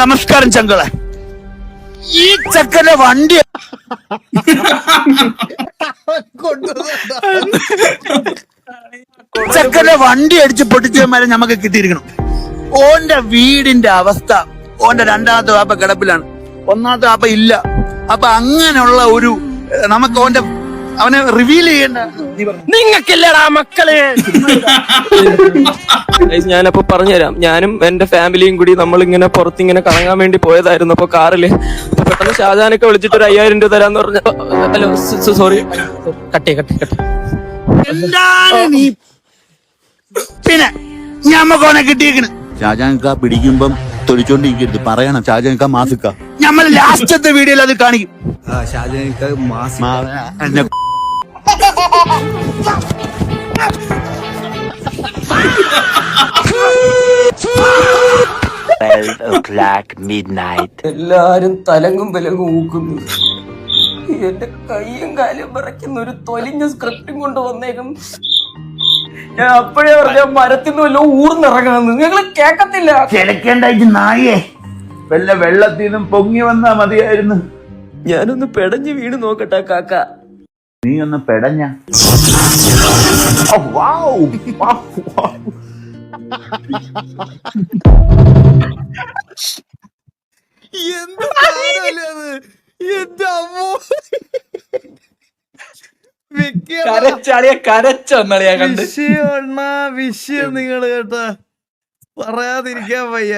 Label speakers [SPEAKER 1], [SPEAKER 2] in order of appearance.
[SPEAKER 1] നമസ്കാരം ചങ്കളെ. ഈ ചക്കന്റെ വണ്ടി അടിച്ച് പൊട്ടിച്ചമാരെ നമുക്ക് കിട്ടിയിരിക്കണം. ഓന്റെ വീടിന്റെ അവസ്ഥ, ഓന്റെ രണ്ടാമത്തെ വാപ്പ കിടപ്പിലാണ്, ഒന്നാമത്തെ വാപ്പ ഇല്ല. അപ്പൊ അങ്ങനെയുള്ള ഒരു നമുക്ക് അവനെ റിവീൽ ചെയ്യേണ്ട നിങ്ങൾക്കില്ലടാ മക്കളെ.
[SPEAKER 2] ഞാനപ്പോ പറഞ്ഞുതരാം. ഞാനും എന്റെ ഫാമിലിയും കൂടി നമ്മളിങ്ങനെ പുറത്തിങ്ങനെ കറങ്ങാൻ വേണ്ടി പോയതായിരുന്നു. അപ്പൊ കാറില് അപ്പൊ പെട്ടെന്ന് ഷാജാനൊക്കെ വിളിച്ചിട്ട് ഒരു 5000 രൂപ തരാന്ന് പറഞ്ഞു. ഹലോ സോറി, കട്ടേ.
[SPEAKER 1] എന്താണ് നീ പിന്നെ ഞമ്മക്കോനെ കിട്ടിയേക്കണ്.
[SPEAKER 3] ഷാജാൻക പിടിക്കുമ്പം തൊലിച്ചോണ്ടിരിക്കരുത്, പറയണം ഷാജാൻക മാസിക്ക.
[SPEAKER 1] നമ്മൾ ലാസ്റ്റത്തെ വീഡിയോയിൽ അത് കാണിക്കും.
[SPEAKER 3] ഷാജാൻക
[SPEAKER 2] എല്ലാരും തലങ്ങും വിലങ്ങും ഊക്കുന്നു. എന്റെ കൈയും കാലും വിറയ്ക്കുന്ന ഒരു തൊലിഞ്ഞ സ്ക്രിപ്റ്റും കൊണ്ട് വന്നേക്കും. ഞാൻ അപ്പോഴേ പറഞ്ഞ മരത്തിന്ന് വല്ലോ ഊർന്നിറങ്ങണമെന്ന്. നിങ്ങൾ കേക്കത്തില്ല.
[SPEAKER 1] ചിലക്കേണ്ടായിട്ട് നായേ വല്ല വെള്ളത്തിൽ നിന്നും പൊങ്ങി വന്നാ മതിയായിരുന്നു.
[SPEAKER 2] ഞാനൊന്ന് പെടഞ്ഞ് വീണ് നോക്കട്ടെ കാക്ക.
[SPEAKER 1] നീ ഒന്ന് പെടഞ്ഞ
[SPEAKER 4] വിഷയം നിങ്ങള് കേട്ടാ പറയാതിരിക്കാൻ വയ്യ.